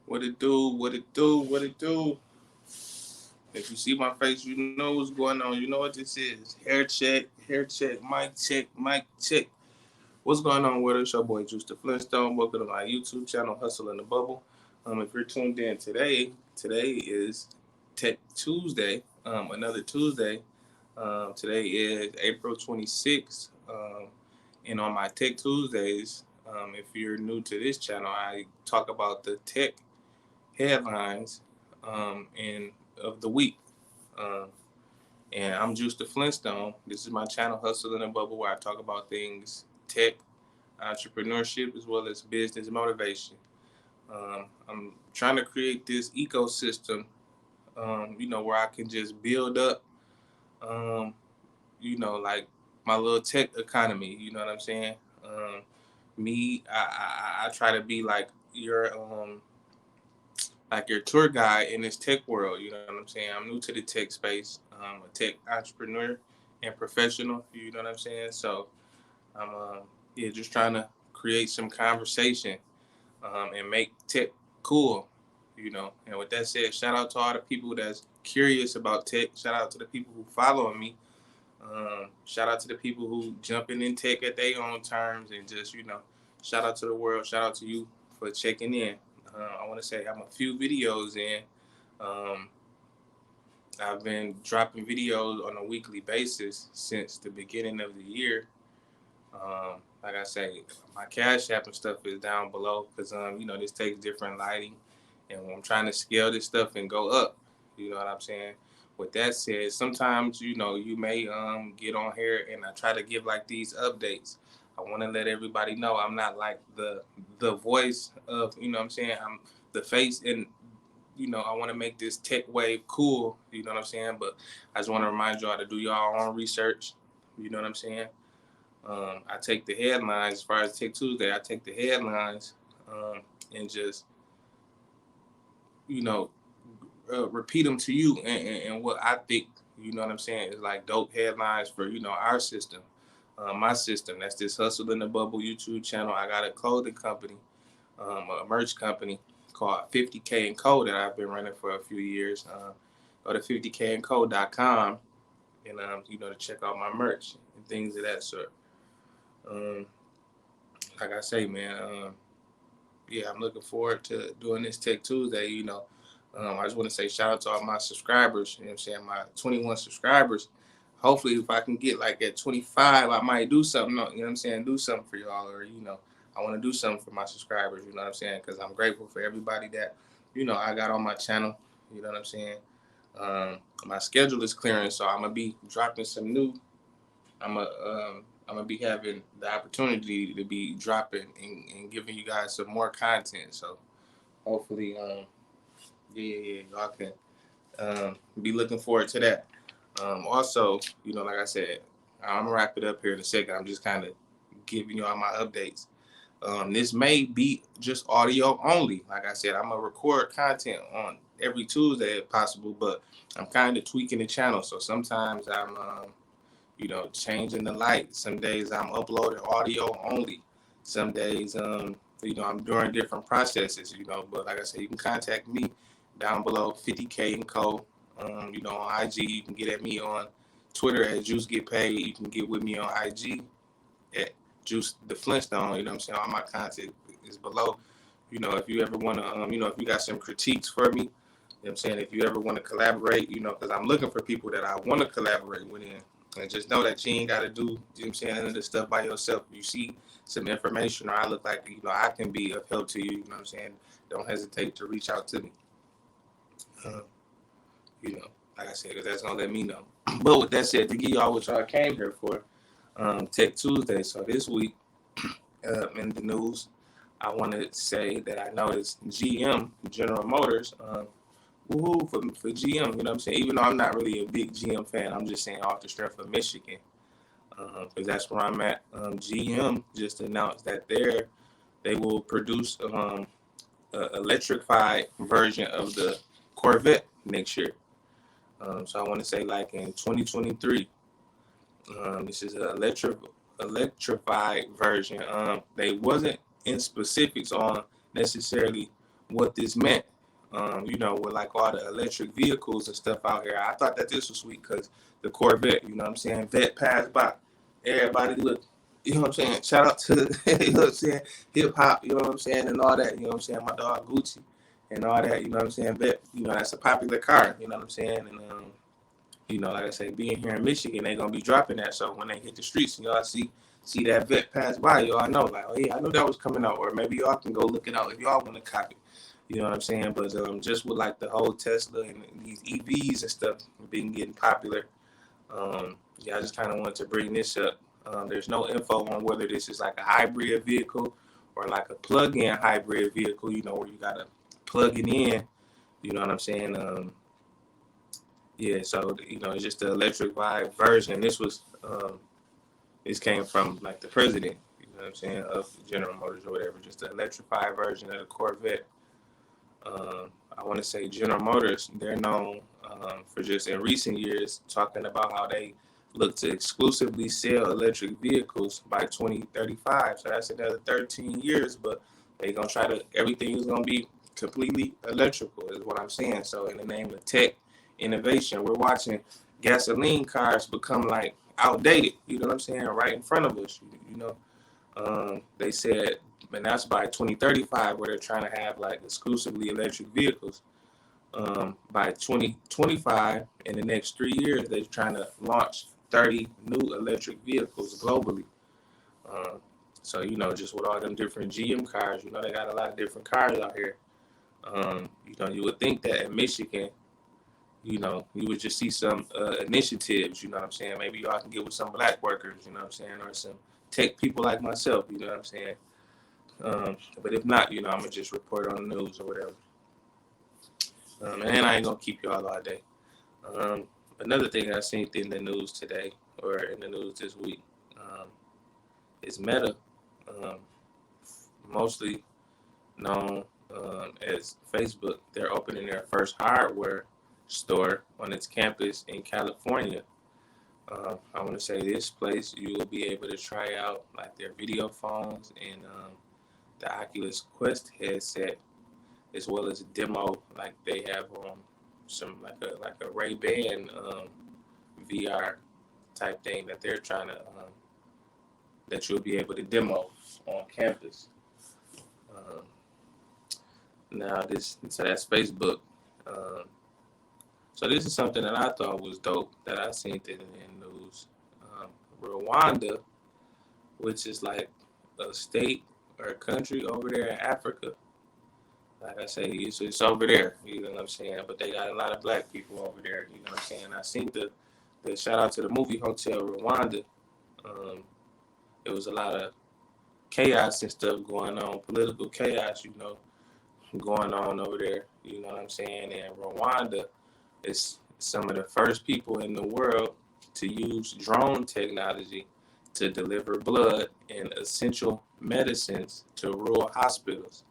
What it do? What it do? What it do? If you see my face, you know what's going on. You know what this is. Hair check, mic check, mic check. What's going on with us? Your boy Juice the Flintstone. Welcome to my YouTube channel, Hustle in the Bubble. If you're tuned in today is Tech Tuesday. Another Tuesday. Today is April 26th. And on my Tech Tuesdays, if you're new to this channel, I talk about the tech headlines and of the week. Um, and I'm Juice the Flintstone. This is my channel, Hustle in a Bubble, where I talk about things tech, entrepreneurship, as well as business motivation. I'm trying to create this ecosystem, where I can just build up, um, like my little tech economy. You know what I'm saying? I try to be like your tour guide in this tech world. You know what I'm saying? I'm new to the tech space. I'm a tech entrepreneur and professional. You know what I'm saying? So I'm just trying to create some conversation and make tech cool. And with that said, shout out to all the people that's curious about tech. Shout out to the people who follow me. Shout out to the people who jumping in tech at their own terms, and just shout out to the world. Shout out to you for checking in. I want to say I'm a few videos in. Um, I've been dropping videos on a weekly basis since the beginning of the year. Like I say, my Cash App and stuff is down below because this takes different lighting, and I'm trying to scale this stuff and go up. You know what I'm saying? With that said, sometimes you may get on here and I try to give like these updates. I want to let everybody know I'm not like the voice of what I'm saying. I'm the face, and I want to make this tech wave cool. You know what I'm saying? But I just want to remind y'all to do y'all own research. You know what I'm saying? I take the headlines as far as Tech Tuesday. I take the headlines and just you know repeat them to you and what I think. You know what I'm saying? Is like dope headlines for our system, my system. That's this Hustle in the Bubble YouTube channel. I got a clothing company, a merch company called 50K and Co that I've been running for a few years. Go to 50kandco.com and to check out my merch and things of that sort. Um, like I say, man, I'm looking forward to doing this Tech Tuesday. I just want to say shout out to all my subscribers. You know what I'm saying? My 21 subscribers. Hopefully, if I can get like at 25, I might do something. You know what I'm saying? Do something for y'all, or I want to do something for my subscribers. You know what I'm saying? Because I'm grateful for everybody that I got on my channel. You know what I'm saying? My schedule is clearing, so I'm gonna be dropping some new. I'm gonna be having the opportunity to be dropping and giving you guys some more content. So hopefully, y'all can be looking forward to that. Also, like I said, I'm gonna wrap it up here in a second. I'm just kind of giving you all my updates. This may be just audio only. Like I said, I'm gonna record content on every Tuesday if possible, but I'm kind of tweaking the channel. So sometimes I'm changing the light. Some days I'm uploading audio only. Some days, I'm doing different processes, but like I said, you can contact me down below, 50K and Co. On IG, you can get at me on Twitter at Juice Get Paid. You can get with me on IG at Juice the Flintstone. You know what I'm saying? All my content is below. If you ever want to, if you got some critiques for me, I'm saying? If you ever want to collaborate, because I'm looking for people that I want to collaborate with. And just know that you ain't got to do, none of this stuff by yourself. If you see some information or I look like, I can be of help to you, you know what I'm saying? Don't hesitate to reach out to me. Uh, like I said, because that's going to let me know. But with that said, to give y'all what y'all came here for, Tech Tuesday. So this week in the news, I want to say that I noticed GM, General Motors, woohoo for GM, you know what I'm saying? Even though I'm not really a big GM fan, I'm just saying off the strength of Michigan, because that's where I'm at. GM just announced that they will produce an electrified version of the Corvette next year. So I want to say like in 2023. This is an electrified version. They wasn't in specifics on necessarily what this meant. You know, with like all the electric vehicles and stuff out here. I thought that this was sweet because the Corvette, you know what I'm saying, vet passed by. Everybody look, you know what I'm saying? Shout out to, you know what I'm saying, hip hop, you know what I'm saying, and all that, you know what I'm saying, my dog Gucci and all that, you know what I'm saying, vet, you know, that's a popular car, you know what I'm saying, and you know, like I say, being here in Michigan, they gonna be dropping that. So when they hit the streets and y'all see that vet pass by, y'all know, like, oh yeah, I know that was coming out, or maybe y'all can go look it out if y'all want to copy. You know what I'm saying? But just with like the whole Tesla and these EVs and stuff being getting popular, yeah, I just kind of wanted to bring this up. There's no info on whether this is like a hybrid vehicle or like a plug-in hybrid vehicle. You know, where you gotta plug it in. You know what I'm saying? Yeah, so you know, it's just the electrified version. This came from like the president. You know what I'm saying, of General Motors or whatever. Just the electrified version of the Corvette. I want to say General Motors, they're known for just in recent years talking about how they look to exclusively sell electric vehicles by 2035. So that's another 13 years, but they're going to try to, everything is going to be completely electrical is what I'm saying. So in the name of tech innovation, we're watching gasoline cars become like outdated, you know what I'm saying, right in front of us, you know. They said, and that's by 2035, where they're trying to have like exclusively electric vehicles. By 2025, in the next 3 years, they're trying to launch 30 new electric vehicles globally. So, you know, just with all them different GM cars, you know, they got a lot of different cars out here. You know, you would think that in Michigan, you know, you would just see some initiatives, you know what I'm saying? Maybe y'all can get with some black workers, you know what I'm saying? Or some tech people like myself, you know what I'm saying? But if not, you know, I'm going to just report on the news or whatever. And I ain't going to keep y'all all day. Another thing I seen in the news today, or in the news this week, is Meta, mostly known as Facebook. They're opening their first hardware store on its campus in California. I want to say this place, you will be able to try out like their video phones and the Oculus Quest headset, as well as a demo. Like they have some like a Ray-Ban VR type thing that they're trying to that you'll be able to demo on campus. Now so that's Facebook. So this is something that I thought was dope that I seen in the news. Rwanda, which is like a state or a country over there in Africa. Like I say, it's over there, you know what I'm saying? But they got a lot of black people over there, you know what I'm saying? I seen the shout out to the movie Hotel Rwanda. There was a lot of chaos and stuff going on, political chaos, you know, going on over there, you know what I'm saying? And Rwanda is some of the first people in the world to use drone technology to deliver blood and essential medicines to rural hospitals.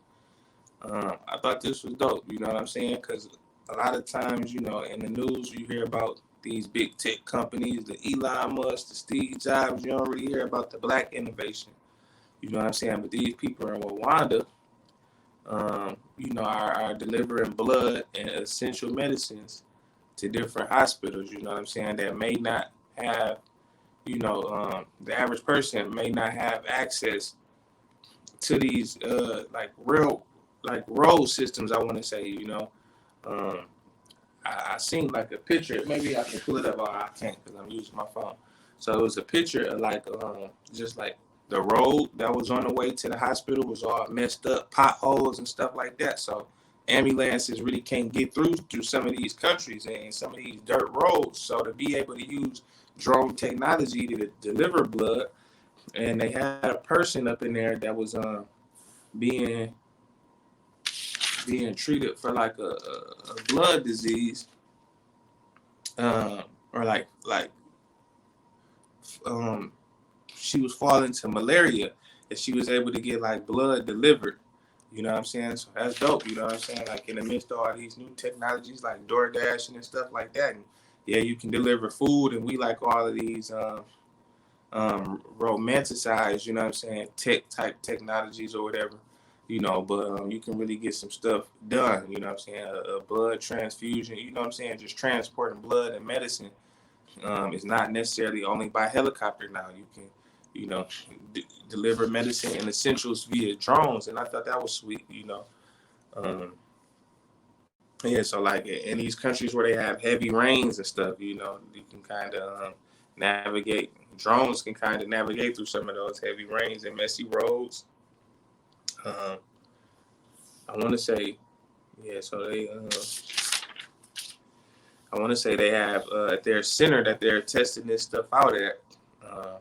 I thought this was dope, you know what I'm saying? Because a lot of times, you know, in the news, you hear about these big tech companies, the Elon Musk, the Steve Jobs. You don't really hear about the black innovation, you know what I'm saying? But these people in Rwanda, you know, are delivering blood and essential medicines to different hospitals, you know what I'm saying, that may not have, you know, the average person may not have access to these like road systems, I want to say, you know. I seen like a picture, maybe I can pull it up, or I can't because I'm using my phone. So it was a picture of like just like the road that was on the way to the hospital was all messed up, potholes and stuff like that. So ambulances really can't get through some of these countries and some of these dirt roads. So to be able to use drone technology to deliver blood, and they had a person up in there that was being treated for like a blood disease, or like she was falling to malaria, and she was able to get like blood delivered. You know what I'm saying? So that's dope. You know what I'm saying? Like in the midst of all these new technologies like DoorDash and stuff like that. And yeah, you can deliver food, and we like all of these romanticized, you know what I'm saying, tech type technologies or whatever. but you can really get some stuff done. You know what I'm saying? A blood transfusion. You know what I'm saying? Just transporting blood and medicine. It's not necessarily only by helicopter now. You can, deliver medicine and essentials via drones, and I thought that was sweet. Um, yeah. So like in these countries where they have heavy rains and stuff, you can kind of navigate. Drones can kind of navigate through some of those heavy rains and messy roads. Um, I want to say, yeah. So I want to say they have at their center that they're testing this stuff out at. Uh,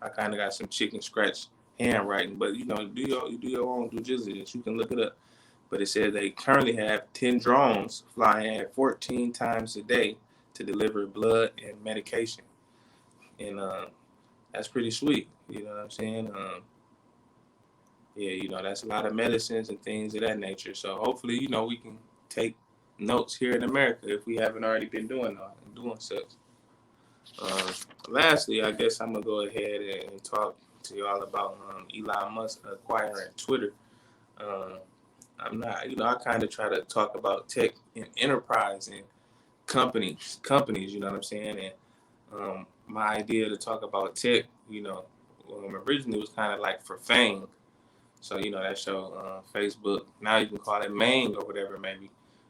I kind of got some chicken scratch handwriting, but do your own due diligence. You can look it up. But it says they currently have 10 drones flying at 14 times a day to deliver blood and medication, and that's pretty sweet. You know what I'm saying? Yeah, that's a lot of medicines and things of that nature. So hopefully, we can take notes here in America if we haven't already been doing such. Lastly, I guess I'm gonna go ahead and talk to y'all about Elon Musk acquiring Twitter. I'm not, I kind of try to talk about tech and enterprise and companies. You know what I'm saying? And my idea to talk about tech, originally was kind of like for fame. So that's your Facebook. Now you can call it Mang or whatever, maybe.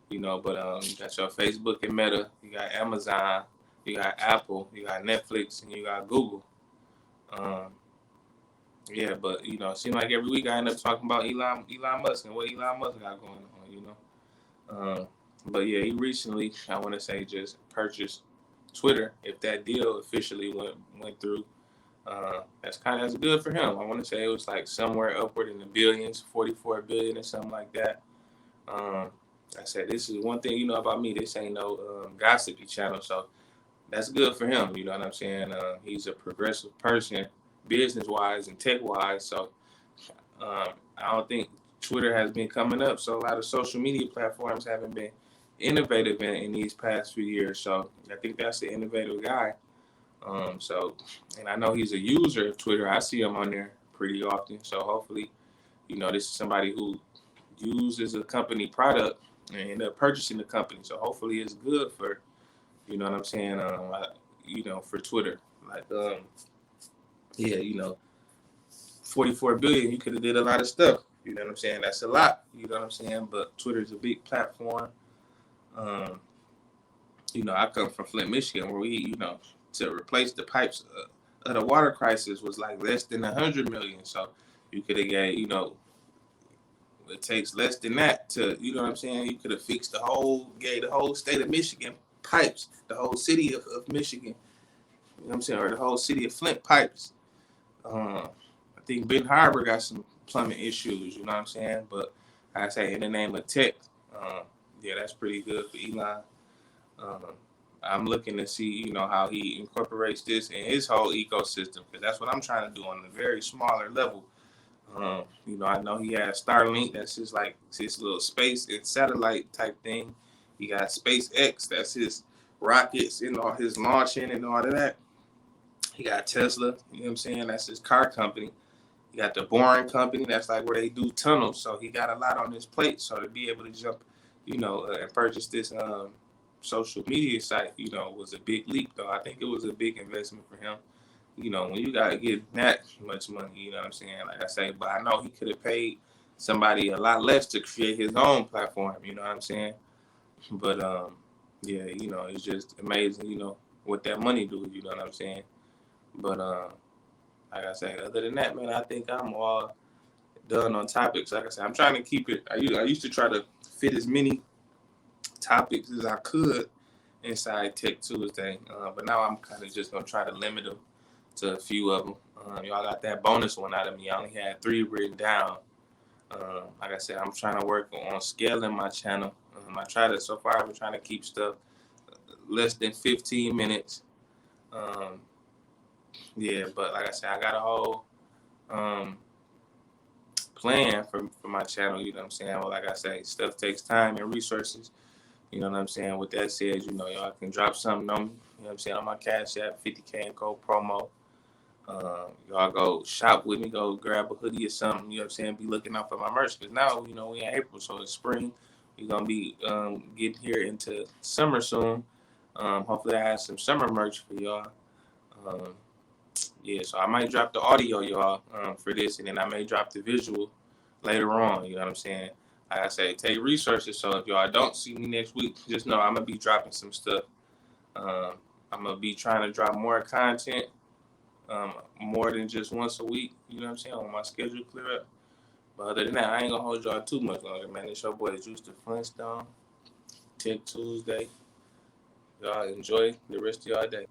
But you got your Facebook and Meta. You got Amazon. You got Apple. You got Netflix, and you got Google. Yeah, but it seems like every week I end up talking about Elon Musk and what Elon Musk got going on. But yeah, he recently, I want to say, just purchased Twitter. If that deal officially went through. That's good for him. I want to say it was like somewhere upward in the billions, 44 billion or something like that. I said, this is one thing about me. This ain't no gossipy channel, so that's good for him. You know what I'm saying? He's a progressive person, business wise and tech wise. So I don't think Twitter has been coming up. So a lot of social media platforms haven't been innovative in these past few years. So I think that's the innovative guy. And I know he's a user of Twitter. I see him on there pretty often. So hopefully, this is somebody who uses a company product and end up purchasing the company. So hopefully it's good for, you know what I'm saying? For Twitter. Like, 44 billion, you could have did a lot of stuff. You know what I'm saying? That's a lot. You know what I'm saying? But Twitter's a big platform. I come from Flint, Michigan, where we, to replace the pipes of the water crisis was like less than 100 million. So you could have got, it takes less than that to, you know what I'm saying? You could have fixed the whole state of Michigan pipes, the whole city of Michigan, you know what I'm saying? Or the whole city of Flint pipes. I think Ben Harbor got some plumbing issues, you know what I'm saying? But I say in the name of tech, that's pretty good for Elon. I'm looking to see, how he incorporates this in his whole ecosystem, because that's what I'm trying to do on a very smaller level. I know he has Starlink, that's just like his little space and satellite type thing. He got SpaceX, that's his rockets and all his launching and all of that. He got Tesla, you know what I'm saying? That's his car company. He got the Boring Company, that's like where they do tunnels. So he got a lot on his plate. So to be able to jump, and purchase this social media site, was a big leap, though. I think it was a big investment for him. When you got to get that much money, you know what I'm saying? Like I say, but I know he could have paid somebody a lot less to create his own platform, you know what I'm saying? But, it's just amazing, what that money do, you know what I'm saying? But, like I say, other than that, man, I think I'm all done on topics. Like I said, I'm trying to keep it. I used to try to fit as many topics as I could inside Tech Tuesday, but now I'm kind of just gonna try to limit them to a few of them. Y'all got that bonus one out of me. I only had 3 written down. Like I said, I'm trying to work on scaling my channel. So far I've been trying to keep stuff less than 15 minutes. But like I said, I got a whole plan for my channel, you know what I'm saying? Well, like I say, stuff takes time and resources. You know what I'm saying? With that said, y'all can drop something on me, you know what I'm saying, on my Cash App, 50K and code promo. Y'all go shop with me, go grab a hoodie or something, you know what I'm saying? Be looking out for my merch. Because now, you know, we in April, so it's spring. We're going to be getting here into summer soon. Hopefully I have some summer merch for y'all. Um, yeah, so I might drop the audio, y'all, for this, and then I may drop the visual later on, you know what I'm saying? Like I say, take resources, so if y'all don't see me next week, just know I'm going to be dropping some stuff. I'm going to be trying to drop more content, more than just once a week, you know what I'm saying, when my schedule clear up. But other than that, I ain't going to hold y'all too much longer, man. It's your boy, Juice the Flintstone, Tech Tuesday. Y'all enjoy the rest of y'all day.